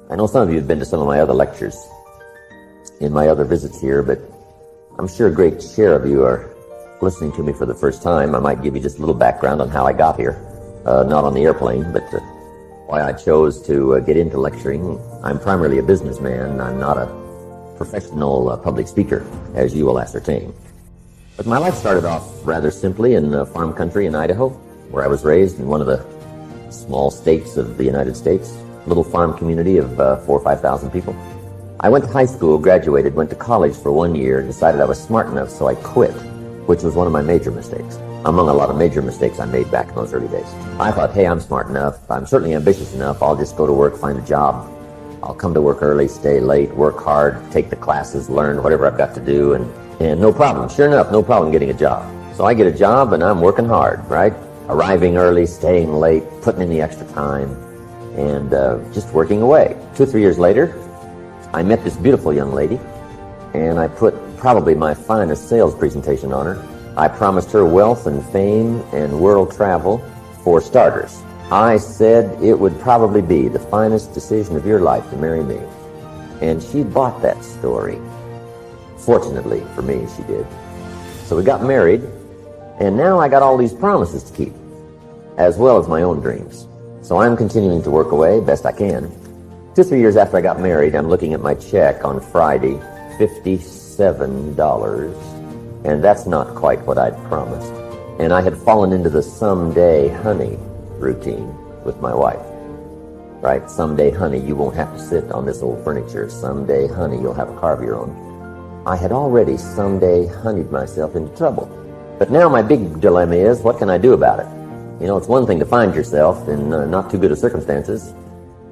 I know some of you have been to some of my other lectures in my other visits here, but I'm sure a great share of you are listening to me for the first time. I might give you just a little background on how I got here. Not on the airplane, but why I chose to get into lecturing. I'm primarily a businessman. I'm not a professional public speaker, as you will ascertain. But my life started off rather simply in farm country in Idaho, where I was raised in one of the small states of the United States, a little farm community of 4,000 or 5,000 people. I went to high school, graduated, went to college for 1 year, and decided I was smart enough, so I quit, which was one of my major mistakes. Among a lot of major mistakes I made back in those early days. I thought, hey, I'm smart enough, I'm certainly ambitious enough, I'll just go to work, find a job. I'll come to work early, stay late, work hard, take the classes, learn whatever I've got to do, and no problem. Sure enough, no problem getting a job. So I get a job and I'm working hard, right? Arriving early, staying late, putting in the extra time, and just working away. 2 or 3 years later, I met this beautiful young lady, and I put probably my finest sales presentation on her. I promised her wealth and fame and world travel for starters. I said it would probably be the finest decision of your life to marry me. And she bought that story. Fortunately for me, she did. So we got married, and now I got all these promises to keep, as well as my own dreams. So I'm continuing to work away best I can. 2 or 3 years after I got married, I'm looking at my check on Friday, $57. And that's not quite what I'd promised. And I had fallen into the someday honey routine with my wife. Right? Someday, honey, you won't have to sit on this old furniture. Someday, honey, you'll have a car of your own. I had already someday honeyed myself into trouble. But now my big dilemma is, what can I do about it? You know, it's one thing to find yourself in not too good of circumstances,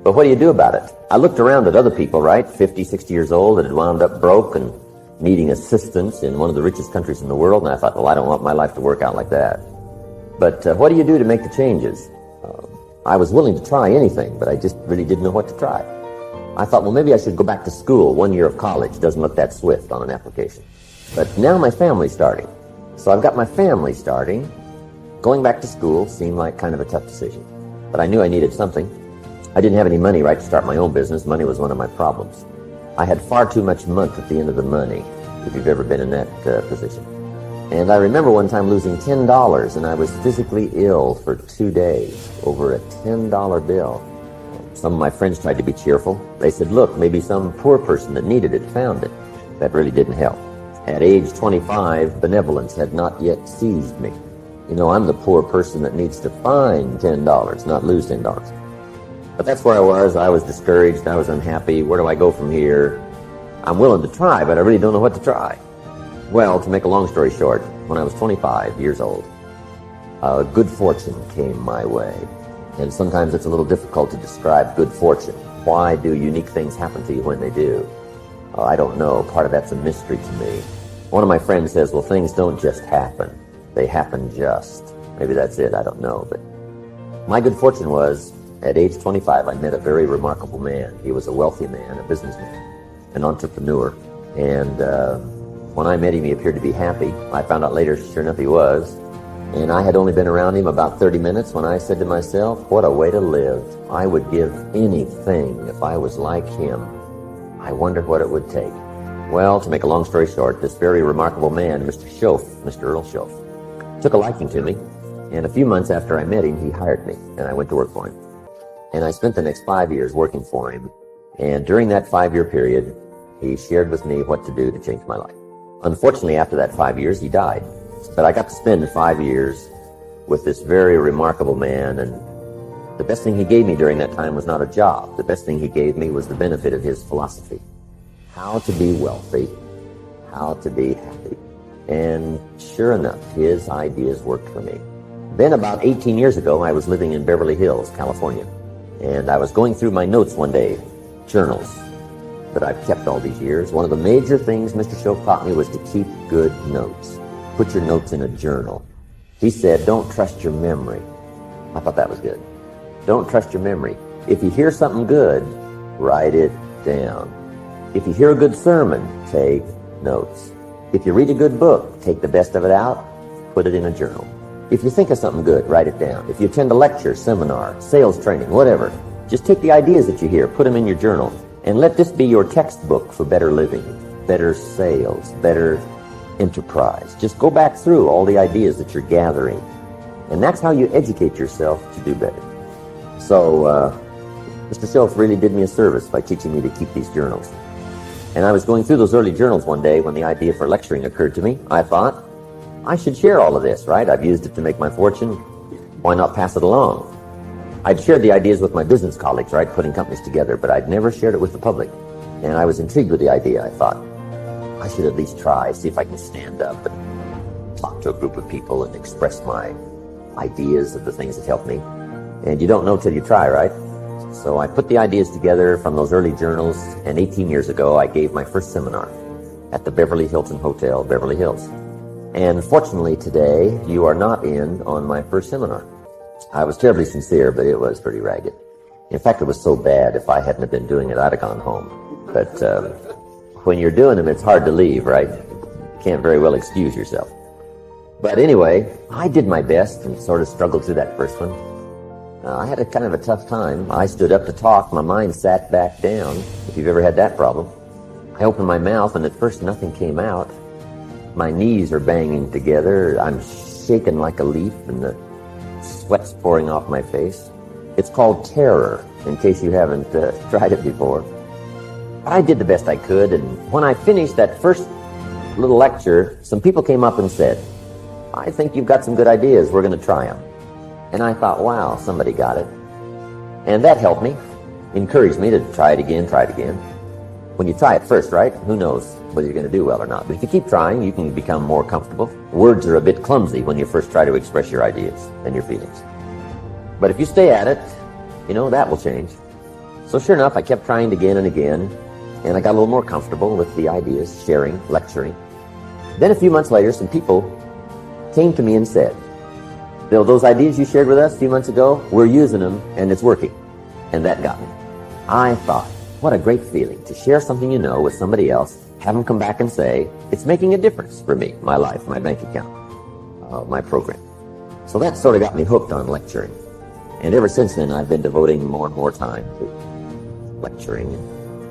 but what do you do about it? I looked around at other people, right, 50, 60 years old, that had wound up broke and needing assistance in one of the richest countries in the world, and I thought, well, I don't want my life to work out like that. But what do you do to make the changes? I was willing to try anything, but I just really didn't know what to try. I thought, well, maybe I should go back to school. 1 year of college doesn't look that swift on an application. But now my family's starting. So I've got my family starting. Going back to school seemed like kind of a tough decision. But I knew I needed something. I didn't have any money, right, to start my own business. Money was one of my problems. I had far too much month at the end of the money, if you've ever been in that position. And I remember one time losing $10, and I was physically ill for 2 days over a $10 bill. Some of my friends tried to be cheerful. They said, look, maybe some poor person that needed it found it. That really didn't help. At age 25, benevolence had not yet seized me. You know, I'm the poor person that needs to find $10, not lose $10. But that's where I was. I was discouraged. I was unhappy. Where do I go from here? I'm willing to try, but I really don't know what to try. Well, to make a long story short, when I was 25 years old, good fortune came my way. And sometimes it's a little difficult to describe good fortune. Why do unique things happen to you when they do? I don't know. Part of that's a mystery to me. One of my friends says, well, things don't just happen. They happen just. Maybe that's it. I don't know. But my good fortune was, at age 25, I met a very remarkable man. He was a wealthy man, a businessman, an entrepreneur. And when I met him, he appeared to be happy. I found out later, sure enough, he was. And I had only been around him about 30 minutes when I said to myself, what a way to live. I would give anything if I was like him. I wondered what it would take. Well, to make a long story short, this very remarkable man, Mr. Schoaf, Mr. Earl Schoaf, took a liking to me. And a few months after I met him, he hired me, and I went to work for him. And I spent the next 5 years working for him. And during that 5-year period, he shared with me what to do to change my life. Unfortunately, after that 5 years, he died. But I got to spend 5 years with this very remarkable man, and the best thing he gave me during that time was not a job. The best thing he gave me was the benefit of his philosophy. How to be wealthy, how to be happy. And sure enough, his ideas worked for me. Then about 18 years ago, I was living in Beverly Hills, California. And I was going through my notes one day, journals that I've kept all these years. One of the major things Mr. Schoaf taught me was to keep good notes. Put your notes in a journal. He said, don't trust your memory. I thought that was good. Don't trust your memory. If you hear something good, write it down. If you hear a good sermon, take notes. If you read a good book, take the best of it out, put it in a journal. If you think of something good, write it down. If you attend a lecture, seminar, sales training, whatever, Just take the ideas that you hear, put them in your journal, and let this be your textbook for better living, better sales, better enterprise. Just go back through all the ideas that you're gathering, and that's how you educate yourself to do better. So Mr. Schultz really did me a service by teaching me to keep these journals. And I was going through those early journals one day when the idea for lecturing occurred to me. I thought, I should share all of this, right? I've used it to make my fortune. Why not pass it along? I'd shared the ideas with my business colleagues, right, putting companies together, but I'd never shared it with the public. And I was intrigued with the idea. I thought, I should at least try, see if I can stand up and talk to a group of people and express my ideas of the things that helped me. And you don't know till you try, right? So I put the ideas together from those early journals, and 18 years ago I gave my first seminar at the Beverly Hilton Hotel, Beverly Hills. And fortunately today, you are not in on my first seminar. I was terribly sincere, but it was pretty ragged. In fact, it was so bad, if I hadn't have been doing it, I'd have gone home. But when you're doing them, it's hard to leave, right? You can't very well excuse yourself. But anyway, I did my best and sort of struggled through that first one. I had a kind of a tough time. I stood up to talk. My mind sat back down, if you've ever had that problem. I opened my mouth, and at first nothing came out. My knees are banging together. I'm shaking like a leaf, and the sweat's pouring off my face. It's called terror, in case you haven't tried it before. But I did the best I could, and when I finished that first little lecture, some people came up and said, I think you've got some good ideas. We're going to try them. And I thought, wow, somebody got it. And that helped me, encouraged me to try it again. When you try it first, right, who knows whether you're going to do well or not. But if you keep trying, you can become more comfortable. Words are a bit clumsy when you first try to express your ideas and your feelings. But if you stay at it, you know, that will change. So sure enough, I kept trying again and again, and I got a little more comfortable with the ideas, sharing, lecturing. Then a few months later, some people came to me and said, Bill, those ideas you shared with us a few months ago, we're using them, and it's working. And that got me. I thought, what a great feeling to share something you know with somebody else, have them come back and say, it's making a difference for me, my life, my bank account, my program. So that sort of got me hooked on lecturing. And ever since then, I've been devoting more and more time to lecturing.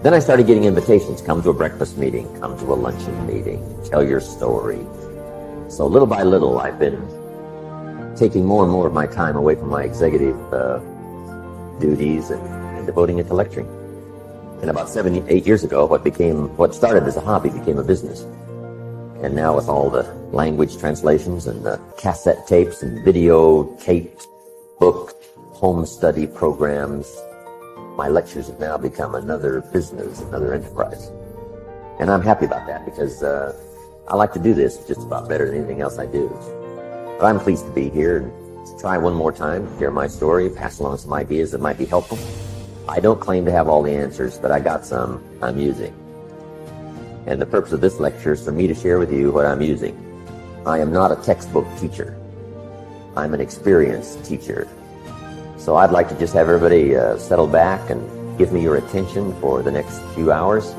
Then I started getting invitations, come to a breakfast meeting, come to a luncheon meeting, tell your story. So little by little, I've been taking more and more of my time away from my executive duties and devoting it to lecturing. And about 8 years ago, what started as a hobby became a business. And now with all the language translations and the cassette tapes and video taped book home study programs, my lectures have now become another business, another enterprise. And I'm happy about that because I like to do this just about better than anything else I do. But I'm pleased to be here and to try one more time, share my story, pass along some ideas that might be helpful. I don't claim to have all the answers, but I got some I'm using. And the purpose of this lecture is for me to share with you what I'm using. I am not a textbook teacher. I'm an experienced teacher. So I'd like to just have everybody settle back and give me your attention for the next few hours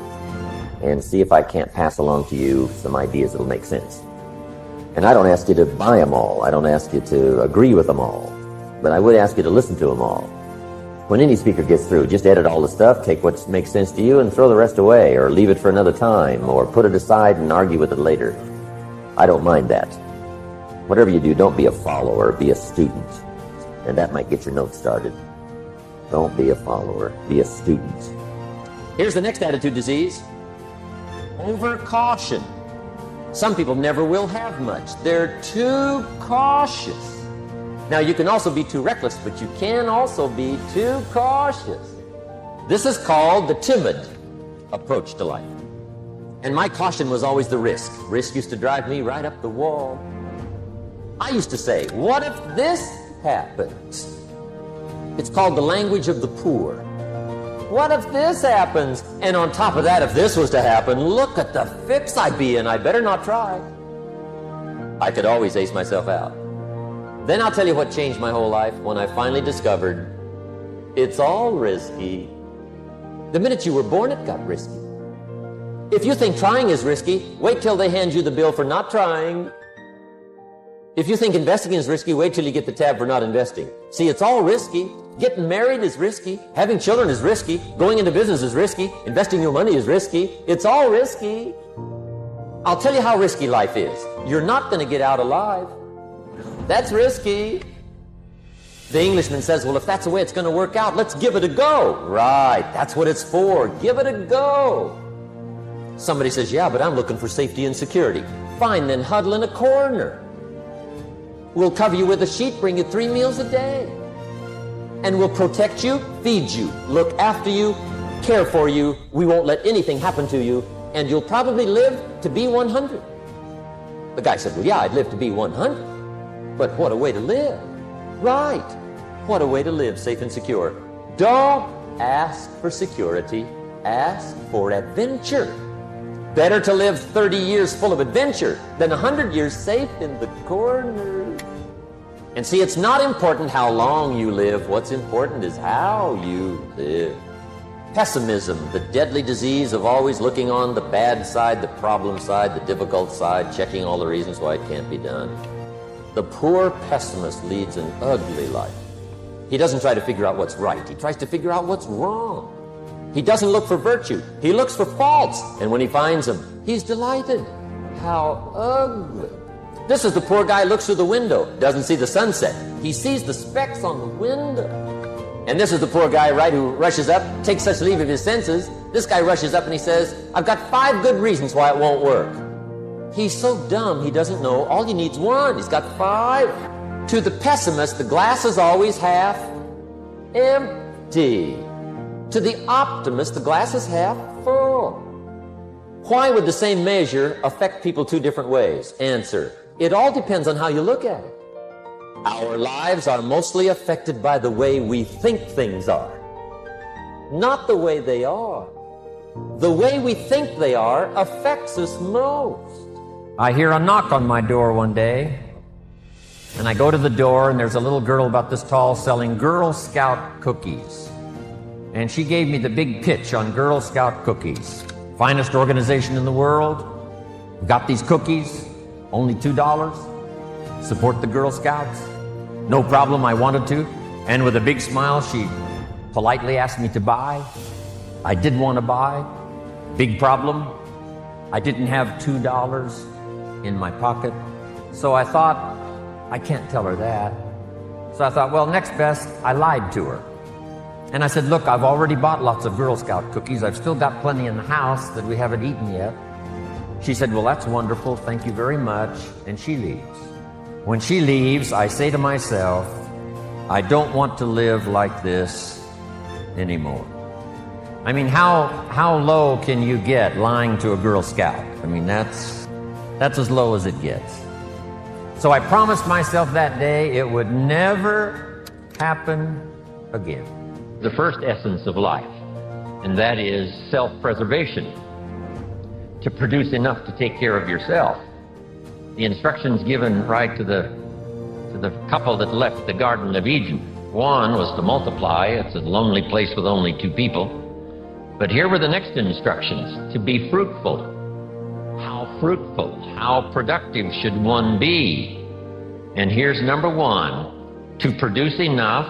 and see if I can't pass along to you some ideas that'll make sense. And I don't ask you to buy them all. I don't ask you to agree with them all. But I would ask you to listen to them all. When any speaker gets through, just edit all the stuff, take what makes sense to you, and throw the rest away, or leave it for another time, or put it aside and argue with it later. I don't mind that. Whatever you do, don't be a follower, be a student. And that might get your notes started. Don't be a follower, be a student. Here's the next attitude disease. Over-caution. Some people never will have much. They're too cautious. Now, you can also be too reckless, but you can also be too cautious. This is called the timid approach to life. And my caution was always the risk. Risk used to drive me right up the wall. I used to say, what if this happens? It's called the language of the poor. What if this happens? And on top of that, if this was to happen, look at the fix I'd be in. I better not try. I could always ace myself out. Then I'll tell you what changed my whole life when I finally discovered it's all risky. The minute you were born, it got risky. If you think trying is risky, wait till they hand you the bill for not trying. If you think investing is risky, wait till you get the tab for not investing. See, it's all risky. Getting married is risky. Having children is risky. Going into business is risky. Investing your money is risky. It's all risky. I'll tell you how risky life is. You're not going to get out alive. That's risky. The Englishman says, well, if that's the way it's going to work out, let's give it a go. Right, that's what it's for. Give it a go. Somebody says, yeah, but I'm looking for safety and security. Fine, then huddle in a corner. We'll cover you with a sheet, bring you 3 meals a day. And we'll protect you, feed you, look after you, care for you. We won't let anything happen to you, and you'll probably live to be 100. The guy said, well, yeah, I'd live to be 100. But what a way to live. Right. What a way to live, safe and secure. Don't ask for security. Ask for adventure. Better to live 30 years full of adventure than 100 years safe in the corner. And see, it's not important how long you live. What's important is how you live. Pessimism, the deadly disease of always looking on the bad side, the problem side, the difficult side, checking all the reasons why it can't be done. The poor pessimist leads an ugly life. He doesn't try to figure out what's right. He tries to figure out what's wrong. He doesn't look for virtue. He looks for faults. And when he finds them, he's delighted. How ugly. This is the poor guy who looks through the window, doesn't see the sunset. He sees the specks on the window. And this is the poor guy, right, who rushes up, takes such leave of his senses. This guy rushes up and he says, I've got 5 good reasons why it won't work. He's so dumb he doesn't know all he needs 1. He's got 5. To the pessimist, the glass is always half empty. To the optimist, the glass is half full. Why would the same measure affect people 2 different ways? Answer, it all depends on how you look at it. Our lives are mostly affected by the way we think things are, not the way they are. The way we think they are affects us most. I hear a knock on my door one day, and I go to the door, and there's a little girl about this tall selling Girl Scout cookies. And she gave me the big pitch on Girl Scout cookies. Finest organization in the world. Got these cookies, only $2. Support the Girl Scouts. No problem, I wanted to. And with a big smile, she politely asked me to buy. I did want to buy. Big problem, I didn't have $2 in my pocket. So I thought, I can't tell her that. So I thought, well, next best, I lied to her. And I said, look, I've already bought lots of Girl Scout cookies. I've still got plenty in the house that we haven't eaten yet. She said, well, that's wonderful. Thank you very much. And she leaves. When she leaves, I say to myself, I don't want to live like this anymore. I mean, how low can you get lying to a Girl Scout? I mean, that's as low as it gets. So I promised myself that day it would never happen again. The first essence of life, and that is self-preservation. To produce enough to take care of yourself. The instructions given right to the couple that left the Garden of Eden. One was to multiply. It's a lonely place with only 2 people. But here were the next instructions, to be fruitful. How fruitful, how productive should one be? And here's number 1, to produce enough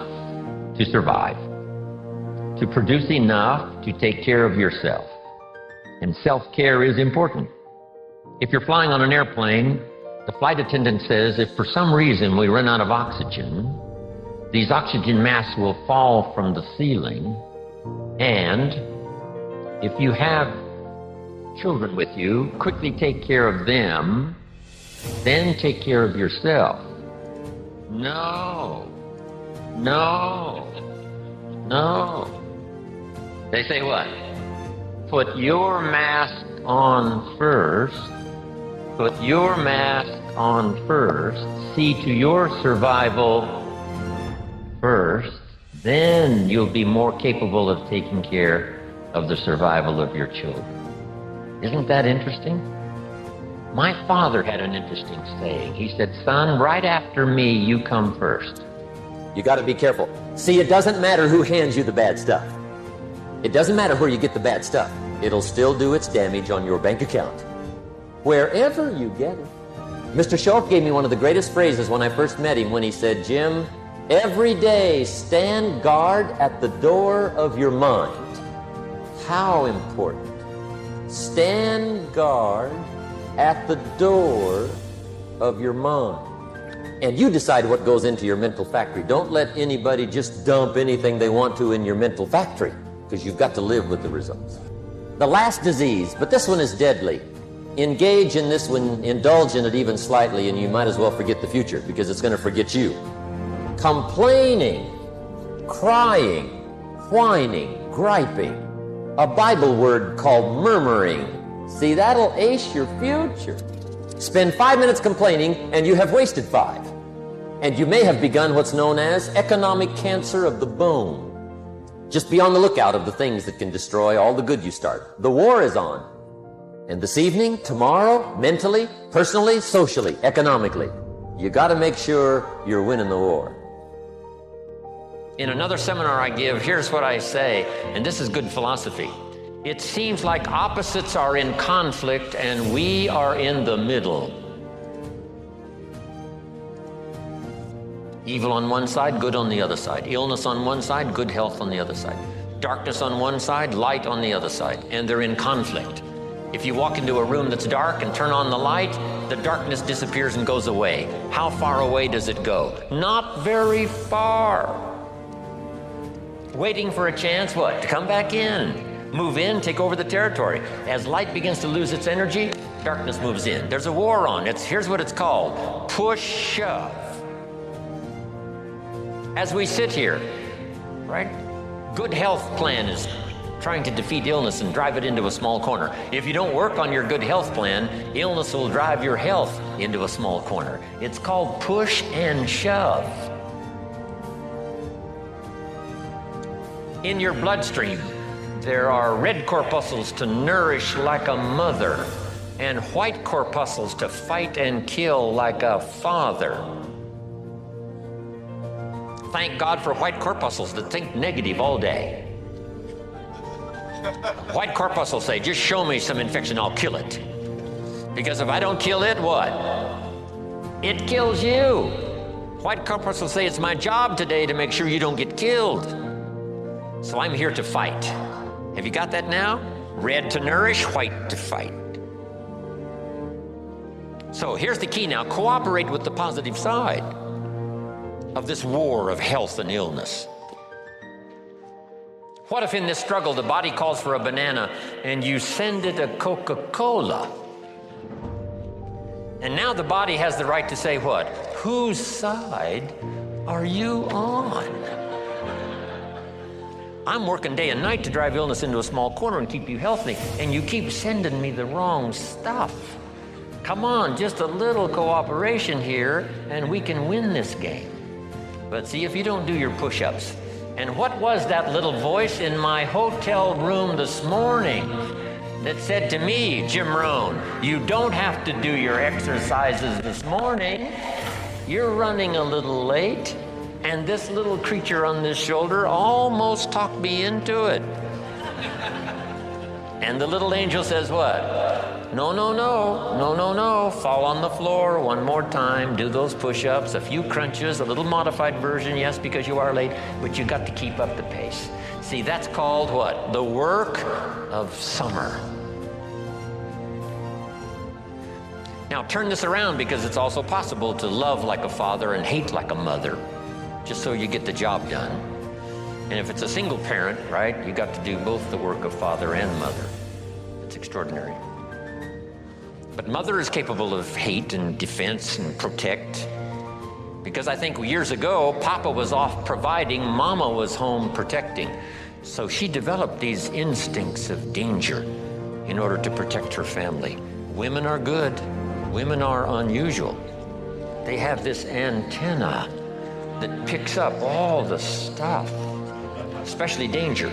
to survive. To produce enough to take care of yourself. And self-care is important. If you're flying on an airplane, the flight attendant says if for some reason we run out of oxygen, these oxygen masks will fall from the ceiling, and if you have children with you, quickly take care of them, then take care of yourself. No. They say what? Put your mask on first. Put your mask on first. See to your survival first. Then you'll be more capable of taking care of the survival of your children. Isn't that interesting? My father had an interesting saying. He said, son, right after me, you come first. You got to be careful. See, it doesn't matter who hands you the bad stuff. It doesn't matter where you get the bad stuff. It'll still do its damage on your bank account. Wherever you get it. Mr. Schultz gave me one of the greatest phrases when I first met him when he said, Jim, Every day, stand guard at the door of your mind. How important. Stand guard at the door of your mind. And you decide what goes into your mental factory. Don't let anybody just dump anything they want to in your mental factory, because you've got to live with the results. The last disease, but this one is deadly. Engage in this one, indulge in it even slightly, and you might as well forget the future, because it's going to forget you. Complaining, crying, whining, griping. A Bible word called murmuring. See, that'll ace your future. Spend 5 minutes complaining, and you have wasted 5. And you may have begun what's known as economic cancer of the bone. Just be on the lookout of the things that can destroy all the good you start. The war is on. And this evening, tomorrow, mentally, personally, socially, economically, you got to make sure you're winning the war. In another seminar I give, here's what I say, and this is good philosophy. It seems like opposites are in conflict and we are in the middle. Evil on one side, good on the other side. Illness on one side, good health on the other side. Darkness on one side, light on the other side. And they're in conflict. If you walk into a room that's dark and turn on the light, the darkness disappears and goes away. How far away does it go? Not very far. Waiting for a chance, what? To come back in. Move in, take over the territory. As light begins to lose its energy, darkness moves in. There's a war on. Here's what it's called. Push-shove. As we sit here, right? Good health plan is trying to defeat illness and drive it into a small corner. If you don't work on your good health plan, illness will drive your health into a small corner. It's called push and shove. In your bloodstream, there are red corpuscles to nourish like a mother, and white corpuscles to fight and kill like a father. Thank God for white corpuscles that think negative all day. White corpuscles say, just show me some infection, I'll kill it. Because if I don't kill it, what? It kills you. White corpuscles say, it's my job today to make sure you don't get killed. So I'm here to fight. Have you got that now? Red to nourish, white to fight. So here's the key now. Cooperate with the positive side of this war of health and illness. What if in this struggle the body calls for a banana and you send it a Coca-Cola? And now the body has the right to say what? Whose side are you on? I'm working day and night to drive illness into a small corner and keep you healthy, and you keep sending me the wrong stuff. Come on, just a little cooperation here, and we can win this game. But see, if you don't do your push-ups, and what was that little voice in my hotel room this morning that said to me, Jimron, you don't have to do your exercises this morning. You're running a little late. And this little creature on this shoulder almost talked me into it. And the little angel says what? No, no, no, no, no, no. Fall on the floor one more time. Do those push-ups, a few crunches, a little modified version, yes, because you are late, but you got to keep up the pace. See, that's called what? The work of summer. Now turn this around, because it's also possible to love like a father and hate like a mother, just so you get the job done. And if it's a single parent, right, you got to do both the work of father and mother. It's extraordinary. But mother is capable of hate and defense and protect, because I think years ago, Papa was off providing, Mama was home protecting. So she developed these instincts of danger in order to protect her family. Women are good. Women are unusual. They have this antenna that picks up all the stuff, especially danger.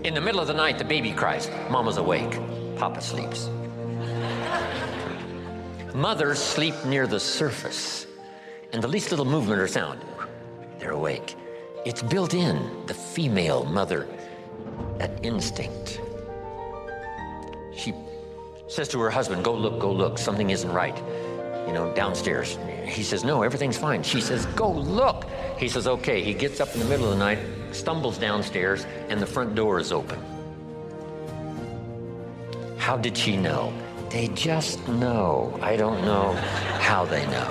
In the middle of the night, the baby cries. Mama's awake. Papa sleeps. Mothers sleep near the surface, and the least little movement or sound, they're awake. It's built in, the female mother, that instinct. She says to her husband, go look, something isn't right. downstairs. He says, no, everything's fine. She says, go look. He says, okay. He gets up in the middle of the night, stumbles downstairs, and the front door is open. How did she know? They just know. I don't know how they know.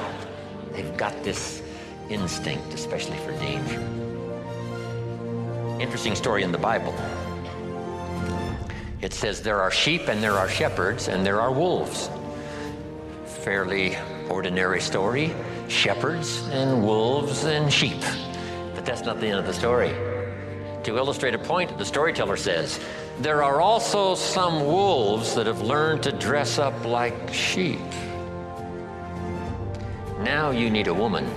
They've got this instinct, especially for danger. Interesting story in the Bible. It says there are sheep and there are shepherds and there are wolves. Fairly ordinary story. Shepherds and wolves and sheep. But that's not the end of the story. To illustrate a point, the storyteller says, there are also some wolves that have learned to dress up like sheep. Now you need a woman.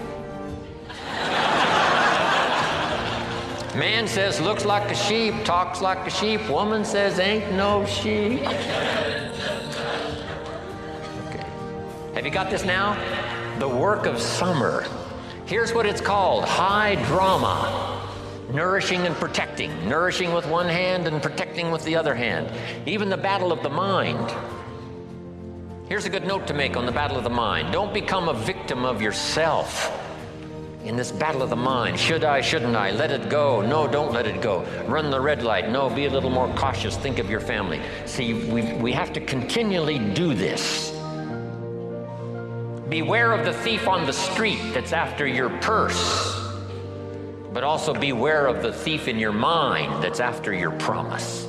Man says, looks like a sheep, talks like a sheep. Woman says, ain't no sheep. Okay. Have you got this now? The work of summer. Here's what it's called, high drama. Nourishing and protecting. Nourishing with one hand and protecting with the other hand. Even the battle of the mind. Here's a good note to make on the battle of the mind. Don't become a victim of yourself. In this battle of the mind, should I, shouldn't I? Let it go. No, don't let it go. Run the red light. No, be a little more cautious. Think of your family. See, we have to continually do this. Beware of the thief on the street that's after your purse, but also beware of the thief in your mind that's after your promise.